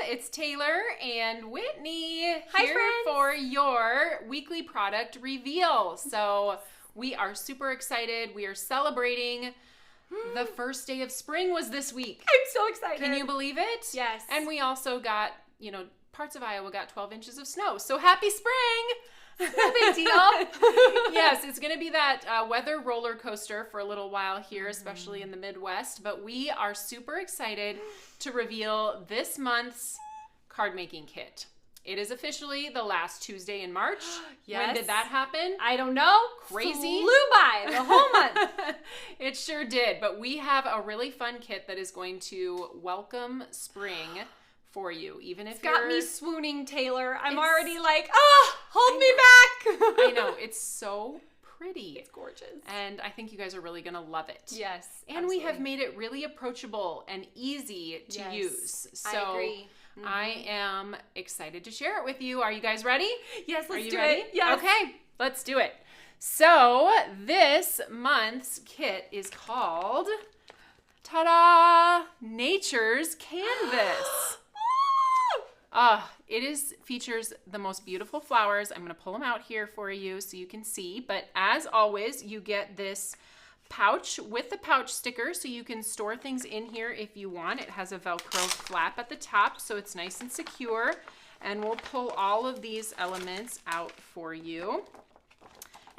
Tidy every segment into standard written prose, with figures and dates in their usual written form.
it's Taylor and Whitney Hi, here friends. for your weekly product reveal. So we are super excited. We are celebrating the first day of spring was this week. I'm so excited. Can you believe it? Yes. And we also got, parts of Iowa got 12 inches of snow. So happy spring! No big deal. Yes, it's going to be that weather roller coaster for a little while here, especially in the Midwest. But we are super excited to reveal this month's card making kit. It is officially the last Tuesday in March. Yes. When did that happen? I don't know. Crazy. Flew by the whole month. It sure did. But we have a really fun kit that is going to welcome spring for you, even if It's got you're... me swooning, Taylor. I'm It's- already like, hold me back. I know, it's so pretty. It's gorgeous. And I think you guys are really going to love it. Yes. And we have made it really approachable and easy to Yes, use. So I agree. I am excited to share it with you. Are you guys ready? Yes, Are let's you do ready? it. Yes. Okay, let's do it. So this month's kit is called, ta-da, Nature's Canvas. Features the most beautiful flowers. I'm going to pull them out here for you so you can see. But as always, you get this pouch with the pouch sticker so you can store things in here if you want. It has a Velcro flap at the top so it's nice and secure. And we'll pull all of these elements out for you.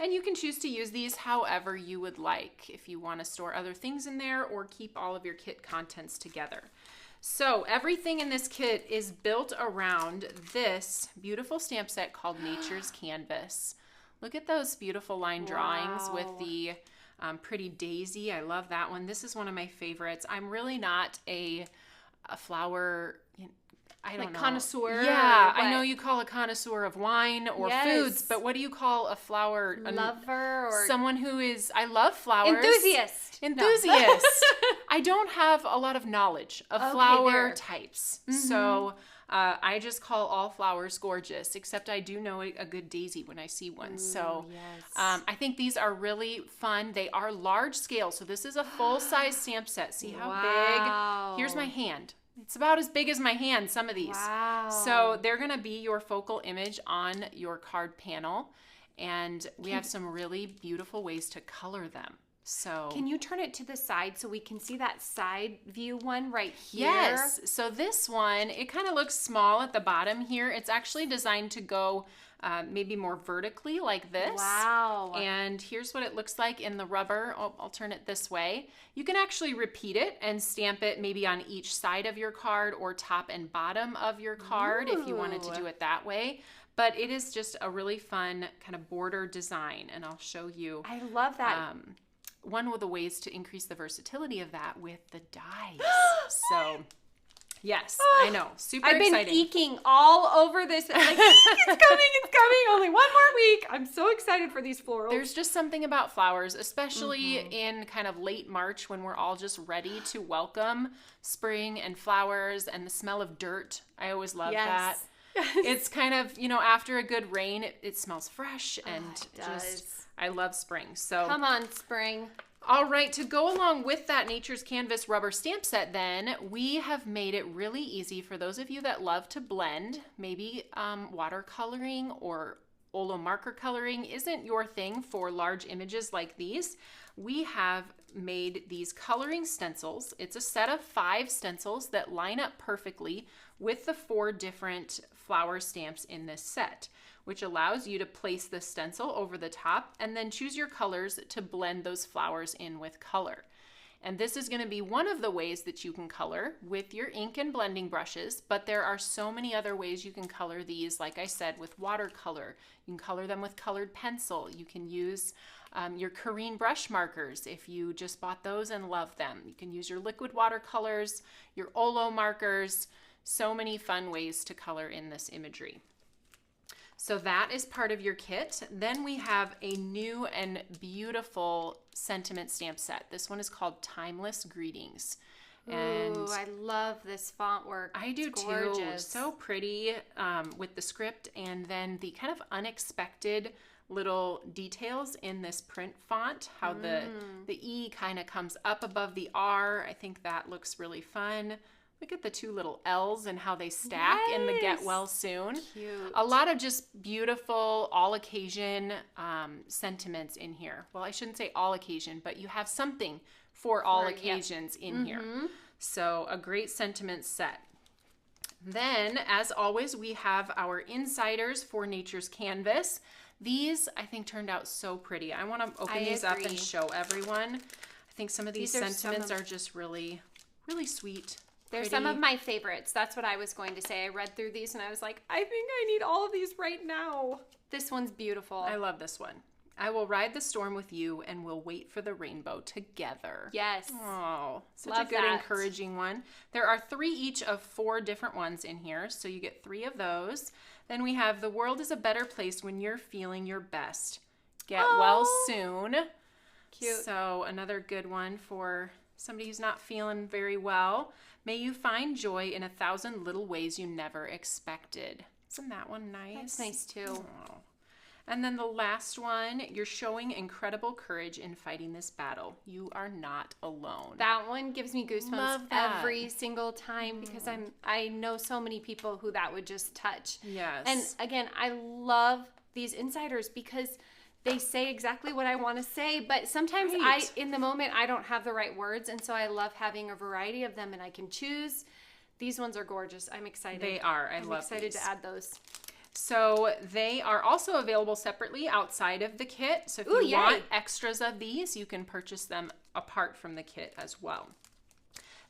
And you can choose to use these however you would like, if you want to store other things in there or keep all of your kit contents together. So everything in this kit is built around this beautiful stamp set called Nature's Canvas. Look at those beautiful line drawings with the pretty daisy. I love that one. This is one of my favorites. I'm really not a flower, I don't know. Connoisseur. Yeah, I know you call a connoisseur of wine or Yes. foods, but what do you call a flower? Lover or Someone who is, I love flowers. enthusiast. Enthusiast. I don't have a lot of knowledge of flower there. types. So I just call all flowers gorgeous, except I do know a good daisy when I see one. So yes. I think these are really fun. They are large scale. So this is a full-size stamp set. See how Wow. big? Here's my hand. It's about as big as my hand, some of these. Wow. So they're going to be your focal image on your card panel. And we have some really beautiful ways to color them. So Can you turn it to the side so we can see that side view one right here? yes. So this one, it kind of looks small at the bottom here. It's actually designed to go maybe more vertically like this. Wow. And here's what it looks like in the rubber. I'll turn it this way. You can actually repeat it and stamp it maybe on each side of your card or top and bottom of your card if you wanted to do it that way. But it is just a really fun kind of border design, and I'll show you. I love that. One of the ways to increase the versatility of that with the dies. So, yes, I know. Super I've been exciting. eking all over this. Like, it's coming. Only one more week. I'm so excited for these florals. There's just something about flowers, especially in kind of late March when we're all just ready to welcome spring and flowers and the smell of dirt. I always love that. It's kind of, after a good rain, it smells fresh and it does. I love spring. So Come on, spring. all right, to go along with that Nature's Canvas rubber stamp set then, we have made it really easy for those of you that love to blend. Maybe watercoloring or Olo marker coloring isn't your thing for large images like these. We have made these coloring stencils. It's a set of 5 stencils that line up perfectly with the 4 different flower stamps in this set, which allows you to place the stencil over the top and then choose your colors to blend those flowers in with color. And this is going to be one of the ways that you can color with your ink and blending brushes, but there are so many other ways you can color these, like I said, with watercolor. You can color them with colored pencil. You can use your Corrine brush markers if you just bought those and love them. You can use your liquid watercolors, your Olo markers. So many fun ways to color in this imagery. So that is part of your kit. Then we have a new and beautiful sentiment stamp set. This one is called Timeless Greetings. And ooh, I love this font work. I do It's too. gorgeous. So pretty with the script and then the kind of unexpected little details in this print font, how the E kind of comes up above the R. I think that looks really fun. Look at the two little L's and how they stack in the Get Well Soon. Cute. A lot of just beautiful all occasion sentiments in here. Well, I shouldn't say all occasion, but you have something for all occasions in here. So a great sentiment set. Then, as always, we have our insiders for Nature's Canvas. These, I think, turned out so pretty. I want to open these up and show everyone. I think some of these sentiments are just really, really sweet. They're some of my favorites. That's what I was going to say. I read through these and I was like, I think I need all of these right now. This one's beautiful. I love this one. I will ride the storm with you and we'll wait for the rainbow together. Yes. Oh, such a good, encouraging one. There are 3 each of 4 different ones in here, so you get 3 of those. Then we have the world is a better place when you're feeling your best. Get well soon. Cute. So another good one for somebody who's not feeling very well. May you find joy in 1,000 little ways you never expected. Isn't that one nice? That's nice too. Oh. And then the last one, you're showing incredible courage in fighting this battle. You are not alone. That one gives me goosebumps every single time because I know so many people who that would just touch. Yes. And again, I love these insiders because they say exactly what I want to say, but sometimes in the moment, I don't have the right words, and so I love having a variety of them, and I can choose. These ones are gorgeous. I'm excited. They are. I'm excited to add those. So they are also available separately outside of the kit. So if you want extras of these, you can purchase them apart from the kit as well.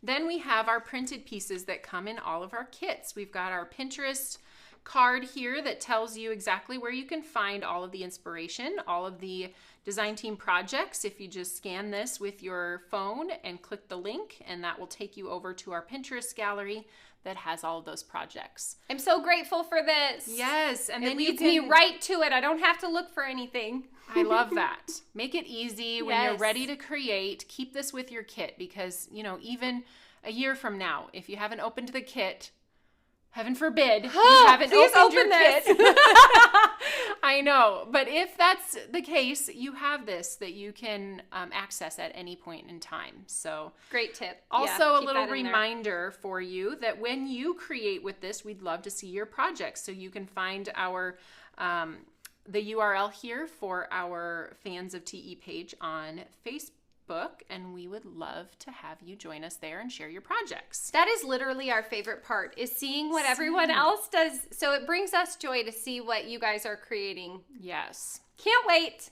Then we have our printed pieces that come in all of our kits. We've got our Pinterest card here that tells you exactly where you can find all of the inspiration, all of the design team projects. If you just scan this with your phone and click the link, and that will take you over to our Pinterest gallery that has all of those projects. I'm so grateful for this. Yes, and then it leads me right to it. I don't have to look for anything. I love that. Make it easy when you're ready to create. Keep this with your kit because, you know, even a year from now, if you haven't opened the kit, heaven forbid, you haven't opened your kit. I know, but if that's the case, you have this that you can access at any point in time. So great tip. Also a little reminder for you that when you create with this, we'd love to see your projects. So you can find our the URL here for our Fans of TE page on Facebook. And we would love to have you join us there and share your projects. That is literally our favorite part, is seeing what everyone else does. So it brings us joy to see what you guys are creating. Yes. Can't wait.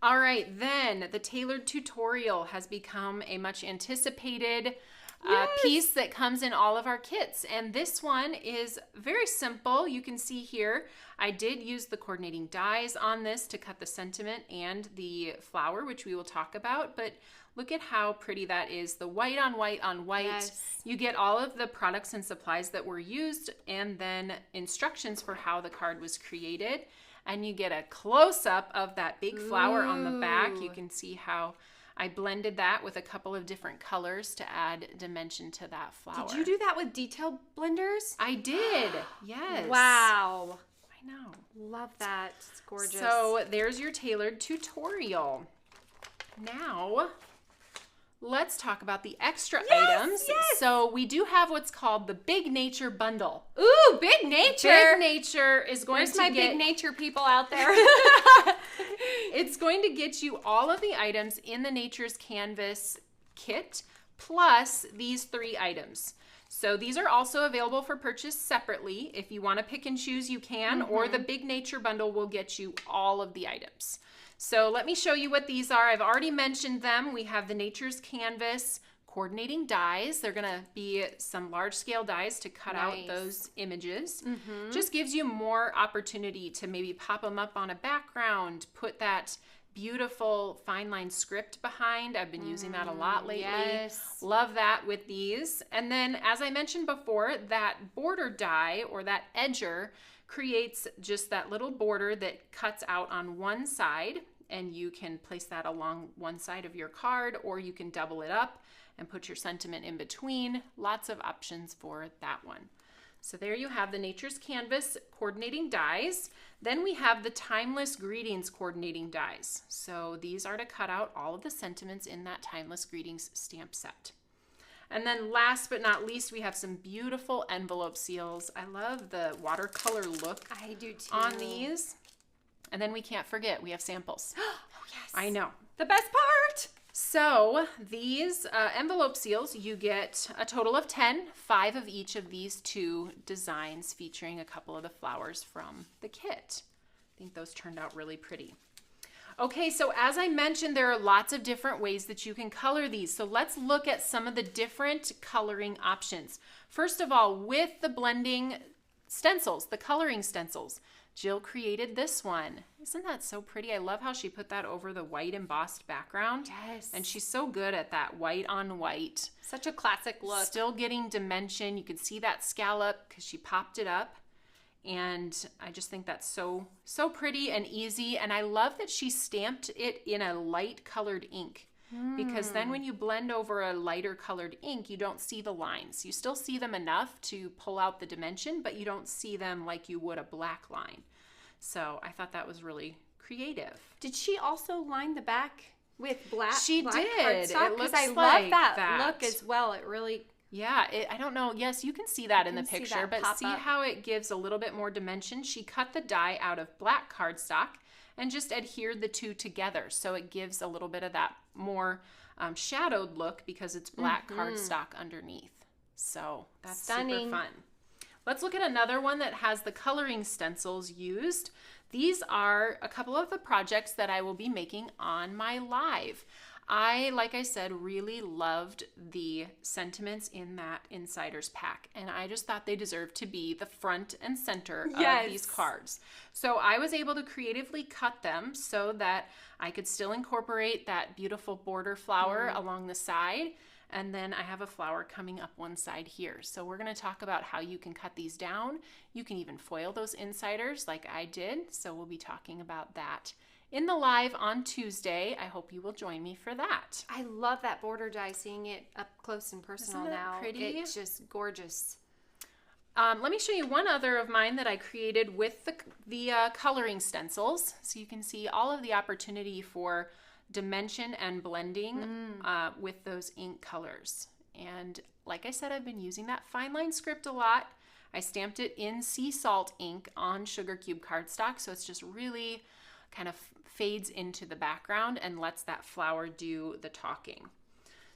All right, then the tailored tutorial has become a much anticipated piece that comes in all of our kits. And this one is very simple. You can see here, I did use the coordinating dies on this to cut the sentiment and the flower, which we will talk about. But look at how pretty that is. The white on white on white. Yes. You get all of the products and supplies that were used and then instructions for how the card was created. And you get a close-up of that big flower on the back. You can see how I blended that with a couple of different colors to add dimension to that flower. Did you do that with detail blenders? I did. Yes. Wow. I know. Love that. It's gorgeous. So there's your tailored tutorial. Now, let's talk about the extra items. Yes. So we do have what's called the Big Nature Bundle. Ooh, Big Nature. Big Nature is going Where's to my get... Big Nature people out there? It's going to get you all of the items in the Nature's Canvas kit, plus these 3 items. So these are also available for purchase separately. If you want to pick and choose, you can, or the Big Nature Bundle will get you all of the items. So let me show you what these are. I've already mentioned them. We have the Nature's Canvas coordinating dies. They're going to be some large scale dies to cut out those images. Just gives you more opportunity to maybe pop them up on a background, put that beautiful fine line script behind. I've been using that a lot lately. Yes. Love that with these. And then, as I mentioned before, that border die or that edger creates just that little border that cuts out on one side, and you can place that along one side of your card, or you can double it up and put your sentiment in between. Lots of options for that one. So there you have the Nature's Canvas coordinating dies. Then we have the Timeless Greetings coordinating dies. So these are to cut out all of the sentiments in that Timeless Greetings stamp set. And then last but not least, we have some beautiful envelope seals. I love the watercolor look I do too. on these. And then we can't forget, we have samples. Oh, yes. I know. The best part. So these envelope seals, you get a total of 10, 5 of each of these 2 designs featuring a couple of the flowers from the kit. I think those turned out really pretty. Okay, so as I mentioned, there are lots of different ways that you can color these. So let's look at some of the different coloring options. First of all, with the blending stencils, the coloring stencils, Jill created this one. Isn't that so pretty? I love how she put that over the white embossed background. Yes. And she's so good at that white on white. Such a classic look. Still getting dimension. You can see that scallop because she popped it up. And I just think that's so pretty and easy. And I love that she stamped it in a light colored ink. Because then when you blend over a lighter colored ink, you don't see the lines. You still see them enough to pull out the dimension, but you don't see them like you would a black line. So I thought that was really creative. Did she also line the back with black? She black did. cardstock? It looks I like love that that look as well. It really... Yeah, I don't know. Yes, you can see that in the picture, but see how it gives a little bit more dimension? She cut the die out of black cardstock and just adhered the 2 together. So it gives a little bit of that more shadowed look because it's black cardstock underneath. So that's stunning. Super fun. Let's look at another one that has the coloring stencils used. These are a couple of the projects that I will be making on my live. I, like I said, really loved the sentiments in that Insiders pack, and I just thought they deserved to be the front and center of these cards. So I was able to creatively cut them so that I could still incorporate that beautiful border flower along the side, and then I have a flower coming up one side here. So we're going to talk about how you can cut these down. You can even foil those Insiders like I did, so we'll be talking about that in the live on Tuesday. I hope you will join me for that. I love that border die, seeing it up close and personal. Isn't that now. Pretty? It's just gorgeous. Let me show you one other of mine that I created with the coloring stencils. So you can see all of the opportunity for dimension and blending with those ink colors. And like I said, I've been using that fine line script a lot. I stamped it in sea salt ink on sugar cube cardstock, so it's just really kind of fades into the background and lets that flower do the talking.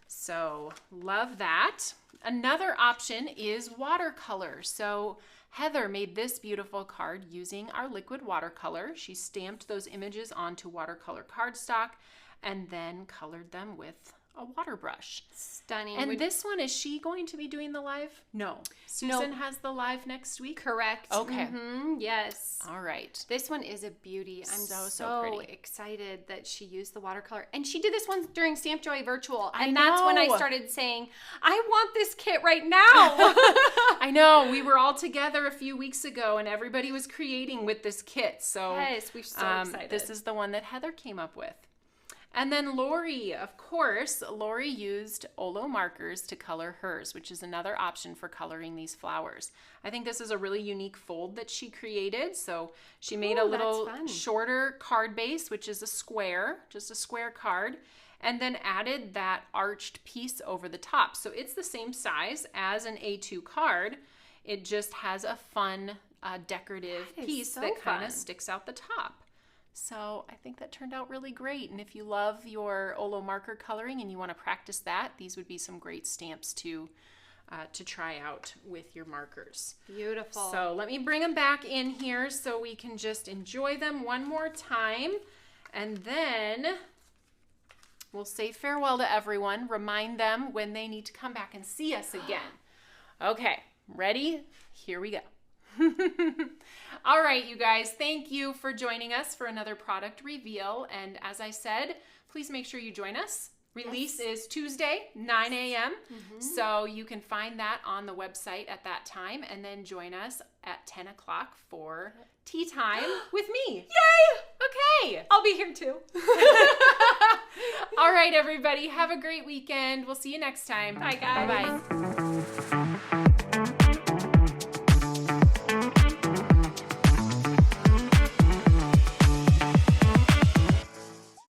So love that. Another option is watercolor. So Heather made this beautiful card using our liquid watercolor. She stamped those images onto watercolor cardstock and then colored them with a water brush. Stunning. And this one, is she going to be doing the live? No. Susan has the live next week? Correct. Okay. Yes. All right. This one is a beauty. I'm so pretty. excited that she used the watercolor. And she did this one during Stamp Joy Virtual. I And know. that's when I started saying, I want this kit right now. I know. We were all together a few weeks ago and everybody was creating with this kit. So yes, we're so excited. This is the one that Heather came up with. And then Lori, of course, Lori used Olo markers to color hers, which is another option for coloring these flowers. I think this is a really unique fold that she created. So she made a little shorter card base, which is a square, just a square card, and then added that arched piece over the top. So it's the same size as an A2 card. It just has a fun decorative piece that kind of sticks out the top. So I think that turned out really great. And if you love your Olo marker coloring and you want to practice that, these would be some great stamps to try out with your markers. Beautiful. So let me bring them back in here so we can just enjoy them one more time. And then we'll say farewell to everyone. Remind them when they need to come back and see us again. Okay, ready? Here we go. All right, you guys, thank you for joining us for another product reveal. And as I said, please make sure you join us. Release is Tuesday, 9 a.m. So you can find that on the website at that time, and then join us at 10 o'clock for tea time with me. Yay! Okay. I'll be here too. All right, everybody, have a great weekend. We'll see you next time. Bye, guys. Bye-bye.